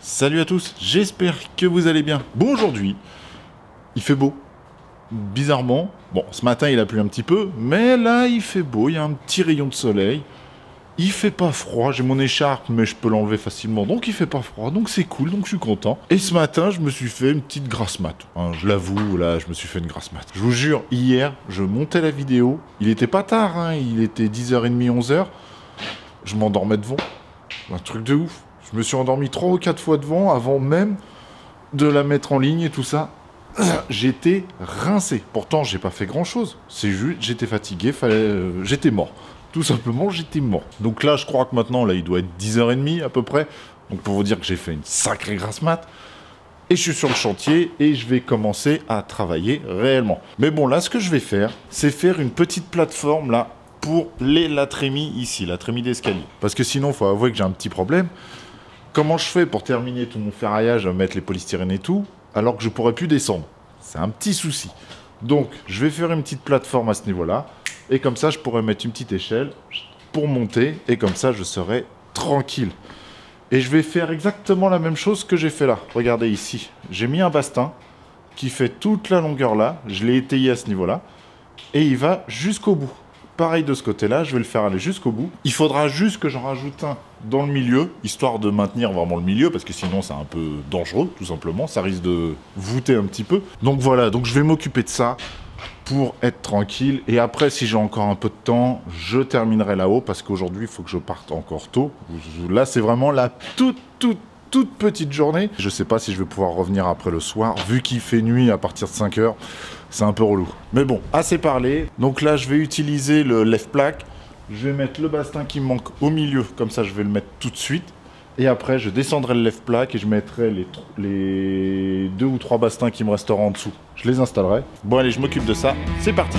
Salut à tous, j'espère que vous allez bien. Bon, aujourd'hui, il fait beau. Bizarrement, bon, ce matin il a plu un petit peu, mais là il fait beau, il y a un petit rayon de soleil. Il fait pas froid, j'ai mon écharpe, mais je peux l'enlever facilement, donc il fait pas froid, donc c'est cool, donc je suis content. Et ce matin, je me suis fait une petite grasse mat. Hein, je l'avoue, là, je me suis fait une grasse mat. Je vous jure, hier, je montais la vidéo, il était pas tard, hein, il était 10h30, 11h. Je m'endormais devant, un truc de ouf. Je me suis endormi 3 ou 4 fois devant, avant même de la mettre en ligne et tout ça. J'étais rincé. Pourtant, j'ai pas fait grand-chose. C'est juste, j'étais fatigué, j'étais mort. Tout simplement, j'étais mort. Donc là, je crois que maintenant, là, il doit être 10h30 à peu près. Donc pour vous dire que j'ai fait une sacrée grasse mat. Et je suis sur le chantier et je vais commencer à travailler réellement. Mais bon, là, ce que je vais faire, c'est faire une petite plateforme, là, pour les latrémies ici, latrémies d'escalier. Parce que sinon, il faut avouer que j'ai un petit problème. Comment je fais pour terminer tout mon ferraillage, mettre les polystyrènes et tout, alors que je pourrais plus descendre? C'est un petit souci. Donc, je vais faire une petite plateforme à ce niveau-là. Et comme ça, je pourrais mettre une petite échelle pour monter. Et comme ça, je serai tranquille. Et je vais faire exactement la même chose que j'ai fait là. Regardez ici. J'ai mis un bastin qui fait toute la longueur là. Je l'ai étayé à ce niveau-là. Et il va jusqu'au bout. Pareil de ce côté-là, je vais le faire aller jusqu'au bout. Il faudra juste que j'en rajoute un dans le milieu, histoire de maintenir vraiment le milieu, parce que sinon c'est un peu dangereux, tout simplement. Ça risque de voûter un petit peu. Donc voilà, donc je vais m'occuper de ça pour être tranquille. Et après, si j'ai encore un peu de temps, je terminerai là-haut, parce qu'aujourd'hui, il faut que je parte encore tôt. Là, c'est vraiment la toute petite journée. Je sais pas si je vais pouvoir revenir après le soir, vu qu'il fait nuit à partir de 5 h. C'est un peu relou. Mais bon, assez parlé. Donc là, je vais utiliser le left plaque. Je vais mettre le bastin qui me manque au milieu. Comme ça, je vais le mettre tout de suite. Et après, je descendrai le left plaque et je mettrai les 2 ou 3 bastins qui me resteront en dessous. Je les installerai. Bon, allez, je m'occupe de ça. C'est parti.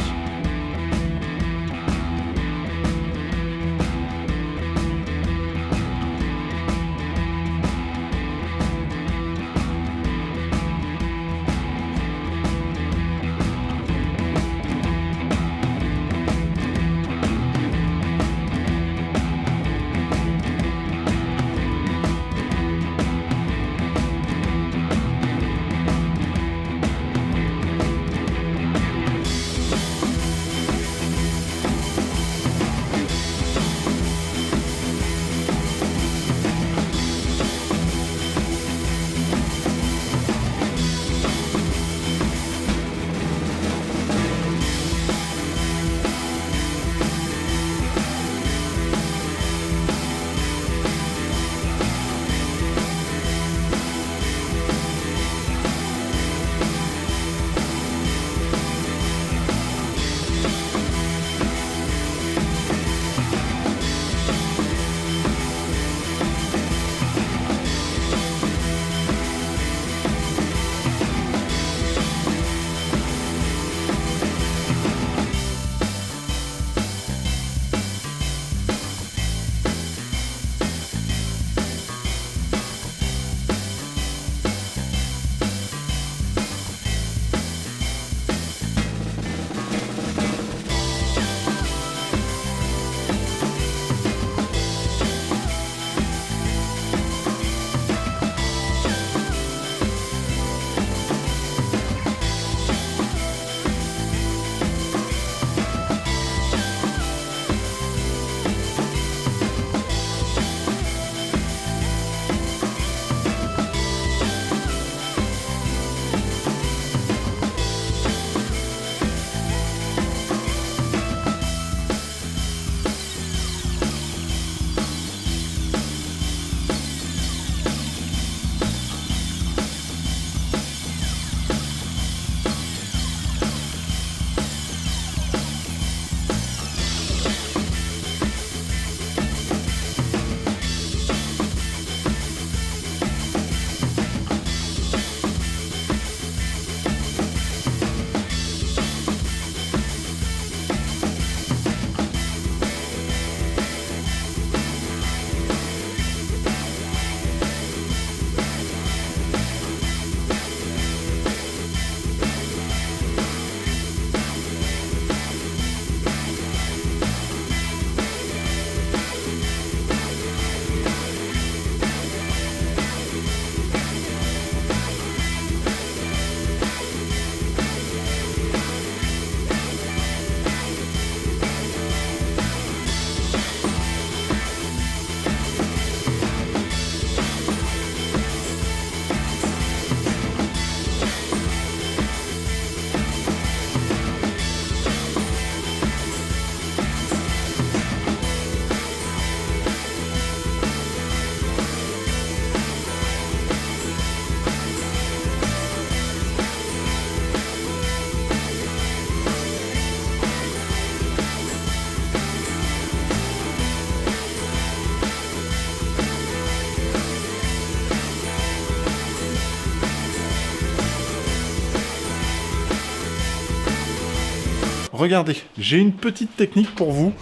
regardez, j'ai une petite technique pour vous.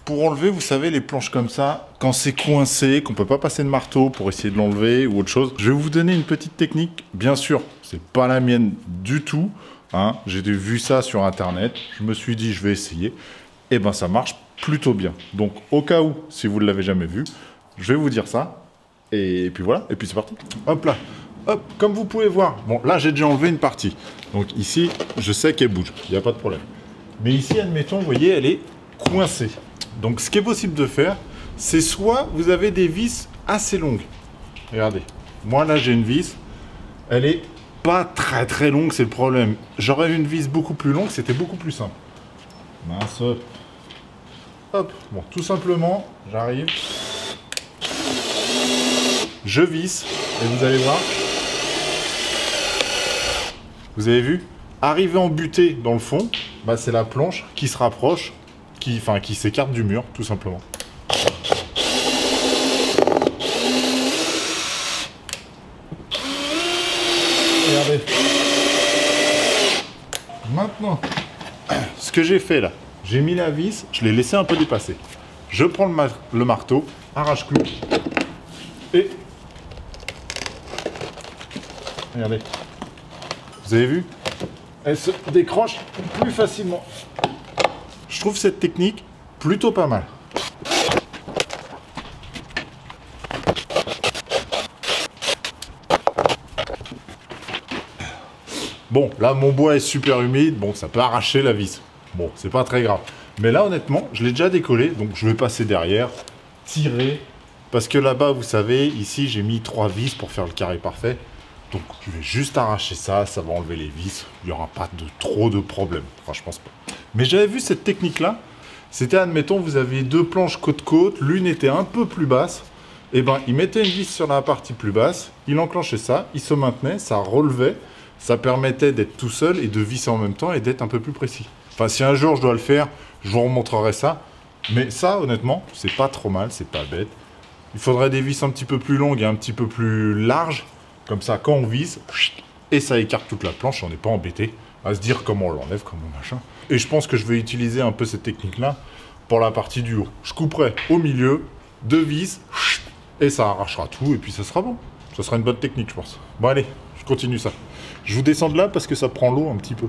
Pour enlever, vous savez, les planches comme ça, quand c'est coincé, qu'on peut pas passer de marteau pour essayer de l'enlever ou autre chose. Je vais vous donner une petite technique. Bien sûr, c'est pas la mienne du tout. Hein. J'ai vu ça sur Internet. Je me suis dit, je vais essayer. Et ben, ça marche plutôt bien. Donc, au cas où, si vous ne l'avez jamais vu, je vais vous dire ça. Et puis voilà, et puis c'est parti. Hop là. Hop, comme vous pouvez voir. Bon, là, j'ai déjà enlevé une partie. Donc ici, je sais qu'elle bouge. Il n'y a pas de problème. Mais ici, admettons, vous voyez, elle est coincée. Donc, ce qui est possible de faire, c'est soit vous avez des vis assez longues. Regardez. Moi, là, j'ai une vis. Elle est pas très très longue, c'est le problème. J'aurais une vis beaucoup plus longue, c'était beaucoup plus simple. Mince. Hop. Bon, tout simplement, j'arrive. Je visse. Et vous allez voir. Vous avez vu? Arrivé en butée dans le fond, bah, c'est la planche qui se rapproche, qui s'écarte du mur, tout simplement. Regardez. Maintenant, ce que j'ai fait là, j'ai mis la vis, je l'ai laissé un peu dépasser. Je prends le marteau, arrache-clou, et... Regardez. Vous avez vu? Elle se décroche plus facilement. Je trouve cette technique plutôt pas mal. Bon, là, mon bois est super humide. Bon, ça peut arracher la vis. Bon, c'est pas très grave. Mais là, honnêtement, je l'ai déjà décollé. Donc, je vais passer derrière, tirer. Parce que là-bas, vous savez, ici, j'ai mis 3 vis pour faire le carré parfait. Donc, je vais juste arracher ça. Ça va enlever les vis. Il n'y aura pas trop de problèmes. Enfin, je pense pas. Mais j'avais vu cette technique-là. C'était, admettons, vous aviez 2 planches côte-côte. L'une était un peu plus basse. Et ben, il mettait une vis sur la partie plus basse. Il enclenchait ça. Il se maintenait. Ça relevait. Ça permettait d'être tout seul et de visser en même temps et d'être un peu plus précis. Enfin, si un jour je dois le faire, je vous remontrerai ça. Mais ça, honnêtement, c'est pas trop mal, c'est pas bête. Il faudrait des vis un petit peu plus longues et un petit peu plus larges. Comme ça, quand on visse, et ça écarte toute la planche, on n'est pas embêté à se dire comment on l'enlève, comment machin. Et je pense que je vais utiliser un peu cette technique-là pour la partie du haut. Je couperai au milieu, 2 vis, et ça arrachera tout, et puis ça sera bon. Ça sera une bonne technique, je pense. Bon, allez, je continue ça. Je vous descends de là parce que ça prend l'eau un petit peu.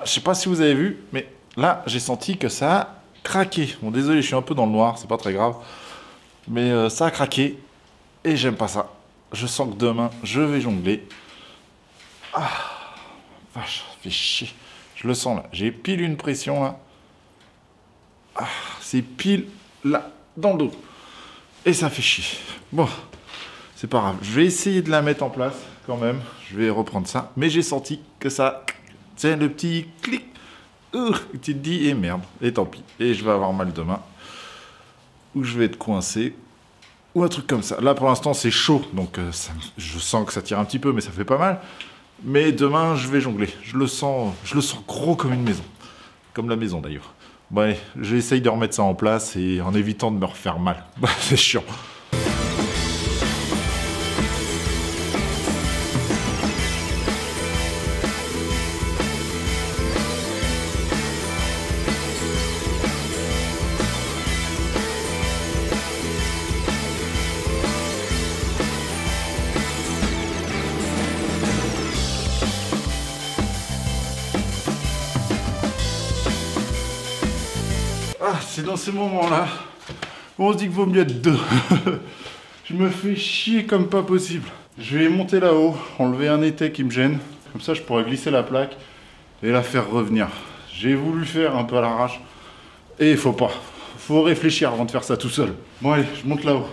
Je sais pas si vous avez vu, mais là, j'ai senti que ça a craqué. Bon, désolé, je suis un peu dans le noir, c'est pas très grave. Mais ça a craqué, et j'aime pas ça. Je sens que demain, je vais jongler. Ah, vache, ça fait chier. Je le sens là, j'ai pile une pression là. Ah, c'est pile là, dans le dos. Et ça fait chier. Bon, c'est pas grave. Je vais essayer de la mettre en place quand même. Je vais reprendre ça. Mais j'ai senti que ça... C'est le petit clic. Tu te dis, et merde, et tant pis. Et je vais avoir mal demain. Ou je vais être coincé. Ou un truc comme ça. Là, pour l'instant, c'est chaud. Donc, je sens que ça tire un petit peu, mais ça fait pas mal. Mais demain, je vais jongler. Je le sens gros comme une maison. Comme la maison, d'ailleurs. Bon, allez, j'essaye de remettre ça en place et en évitant de me refaire mal. C'est chiant. Ah, c'est dans ces moments-là où on se dit qu'il vaut mieux être deux. Je me fais chier comme pas possible. Je vais monter là-haut, enlever un étai qui me gêne. Comme ça, je pourrais glisser la plaque et la faire revenir. J'ai voulu faire un peu à l'arrache. Et il faut pas. Faut réfléchir avant de faire ça tout seul. Bon allez, je monte là-haut.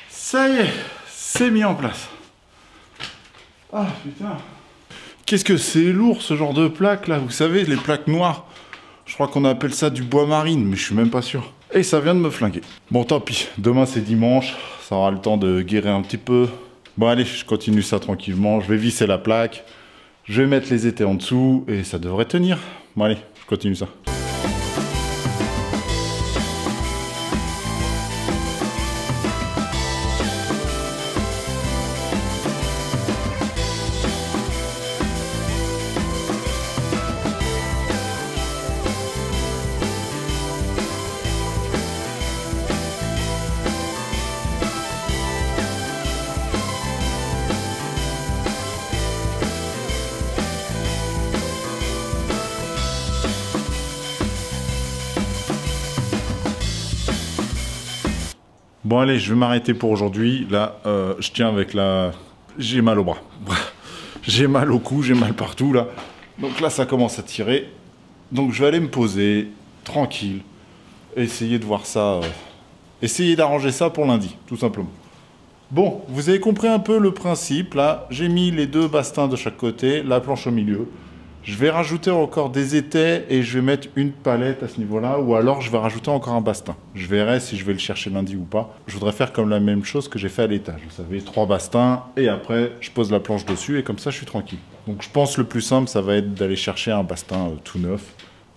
Ça y est, c'est mis en place. Ah putain. Qu'est-ce que c'est lourd ce genre de plaque là, vous savez, les plaques noires. Je crois qu'on appelle ça du bois marine, mais je suis même pas sûr. Et ça vient de me flinguer. Bon tant pis, demain c'est dimanche, ça aura le temps de guérir un petit peu. Bon allez, je continue ça tranquillement, je vais visser la plaque, je vais mettre les étais en dessous et ça devrait tenir. Bon allez, je continue ça. Bon allez, je vais m'arrêter pour aujourd'hui. Là, je tiens avec la... J'ai mal au bras. J'ai mal au cou, j'ai mal partout là. Donc là, ça commence à tirer. Donc je vais aller me poser, tranquille. Essayer de voir ça... Essayer d'arranger ça pour lundi, tout simplement. Bon, vous avez compris un peu le principe. Là, j'ai mis les deux bastins de chaque côté, la planche au milieu. Je vais rajouter encore des étais et je vais mettre une palette à ce niveau-là, ou alors je vais rajouter encore un bastin. Je verrai si je vais le chercher lundi ou pas. Je voudrais faire comme la même chose que j'ai fait à l'étage. Vous savez, 3 bastins et après je pose la planche dessus et comme ça je suis tranquille. Donc je pense le plus simple, ça va être d'aller chercher un bastin tout neuf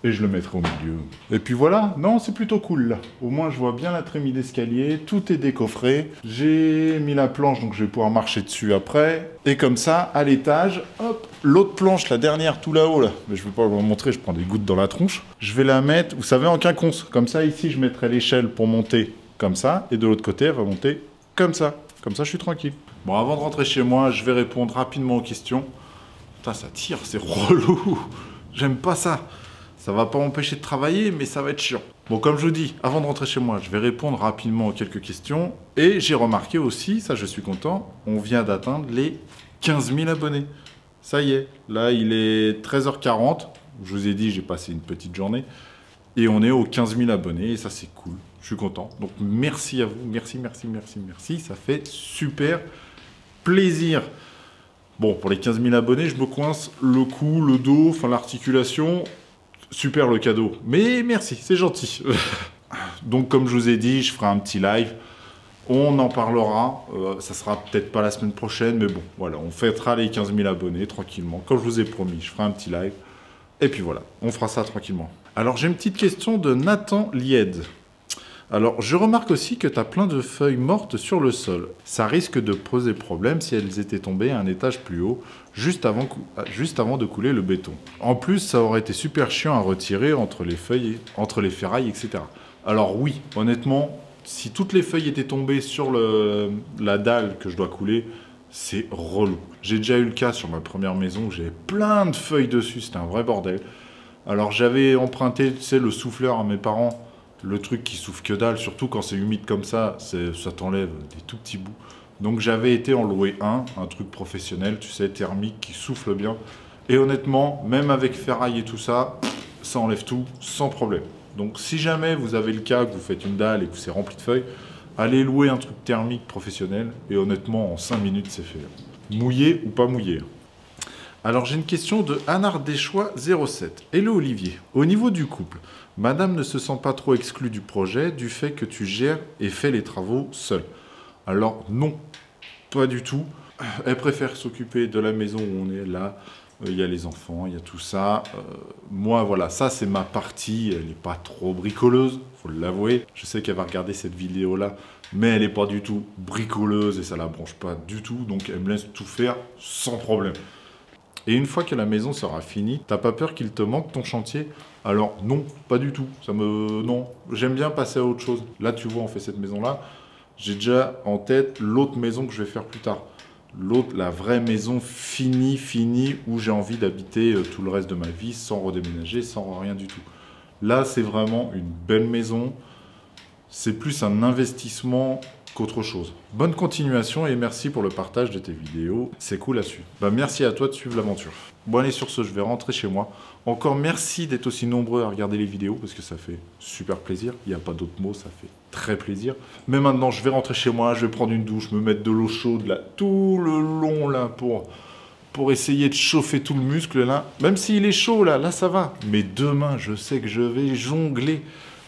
et je le mettrai au milieu. Et puis voilà, non, c'est plutôt cool là. Au moins je vois bien la trémie d'escalier, tout est décoffré. J'ai mis la planche donc je vais pouvoir marcher dessus après. Et comme ça, à l'étage, hop, l'autre planche, la dernière tout là-haut là, mais je vais pas vous montrer, je prends des gouttes dans la tronche. Je vais la mettre, vous savez, en quinconce. Comme ça, ici, je mettrai l'échelle pour monter comme ça. Et de l'autre côté, elle va monter comme ça. Comme ça, je suis tranquille. Bon, avant de rentrer chez moi, je vais répondre rapidement aux questions. Putain, ça tire, c'est relou. J'aime pas ça. Ça va pas m'empêcher de travailler, mais ça va être chiant. Bon, comme je vous dis, avant de rentrer chez moi, je vais répondre rapidement aux quelques questions. Et j'ai remarqué aussi, ça je suis content, on vient d'atteindre les 15 000 abonnés. Ça y est, là il est 13h40. Je vous ai dit, j'ai passé une petite journée. Et on est aux 15 000 abonnés, et ça c'est cool. Je suis content. Donc merci à vous, merci, merci, merci, merci. Ça fait super plaisir. Bon, pour les 15 000 abonnés, je me coince le cou, le dos, enfin l'articulation. Super le cadeau, mais merci, c'est gentil. Donc comme je vous ai dit, je ferai un petit live, on en parlera, ça sera peut-être pas la semaine prochaine, mais bon, voilà, on fêtera les 15 000 abonnés tranquillement, comme je vous ai promis, je ferai un petit live, et puis voilà, on fera ça tranquillement. Alors j'ai une petite question de Nathan Lied. Alors je remarque aussi que tu as plein de feuilles mortes sur le sol. Ça risque de poser problème si elles étaient tombées à un étage plus haut, juste avant de couler le béton. En plus, ça aurait été super chiant à retirer entre les feuilles, entre les ferrailles, etc. Alors oui, honnêtement, si toutes les feuilles étaient tombées sur la dalle que je dois couler, c'est relou. J'ai déjà eu le cas sur ma première maison où j'avais plein de feuilles dessus, c'était un vrai bordel. Alors j'avais emprunté, tu sais, le souffleur à mes parents, le truc qui souffle que dalle, surtout quand c'est humide comme ça t'enlève des tout petits bouts. Donc j'avais été en louer un truc professionnel, tu sais, thermique, qui souffle bien. Et honnêtement, même avec ferraille et tout ça, ça enlève tout sans problème. Donc si jamais vous avez le cas que vous faites une dalle et que c'est rempli de feuilles, allez louer un truc thermique professionnel et honnêtement, en 5 minutes, c'est fait. Mouillé ou pas mouillé. Alors j'ai une question de Anard Deschois 07. Hello Olivier, au niveau du couple, madame ne se sent pas trop exclue du projet du fait que tu gères et fais les travaux seul? Alors non, pas du tout. Elle préfère s'occuper de la maison où on est là. Il y a les enfants, il y a tout ça. Moi, voilà, ça c'est ma partie. Elle n'est pas trop bricoleuse, faut l'avouer. Je sais qu'elle va regarder cette vidéo-là, mais elle n'est pas du tout bricoleuse et ça la branche pas du tout. Donc elle me laisse tout faire sans problème. Et une fois que la maison sera finie, t'as pas peur qu'il te manque ton chantier? Alors non, pas du tout. Non, j'aime bien passer à autre chose. Là, tu vois, on fait cette maison-là. J'ai déjà en tête l'autre maison que je vais faire plus tard. L'autre, la vraie maison finie, où j'ai envie d'habiter tout le reste de ma vie, sans redéménager, sans rien du tout. Là, c'est vraiment une belle maison. C'est plus un investissement qu'autre chose. Bonne continuation et merci pour le partage de tes vidéos. C'est cool à suivre. Bah, merci à toi de suivre l'aventure. Bon, allez, sur ce, je vais rentrer chez moi. Encore merci d'être aussi nombreux à regarder les vidéos parce que ça fait super plaisir. Il n'y a pas d'autres mots, ça fait très plaisir. Mais maintenant, je vais rentrer chez moi, je vais prendre une douche, me mettre de l'eau chaude là, tout le long là pour essayer de chauffer tout le muscle là. Même s'il est chaud là ça va. Mais demain, je sais que je vais jongler.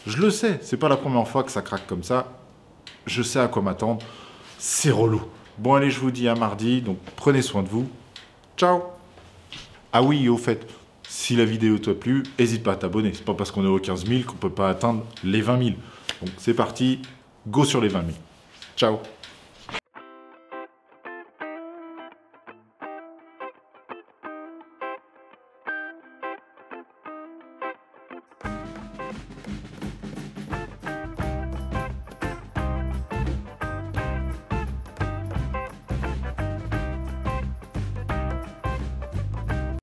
Je le sais, c'est pas la première fois que ça craque comme ça. Je sais à quoi m'attendre. C'est relou. Bon, allez, je vous dis à mardi. Donc, prenez soin de vous. Ciao. Ah oui, et au fait, si la vidéo t'a plu, n'hésite pas à t'abonner. C'est pas parce qu'on est aux 15 000 qu'on peut pas atteindre les 20 000. Donc, c'est parti. Go sur les 20 000. Ciao.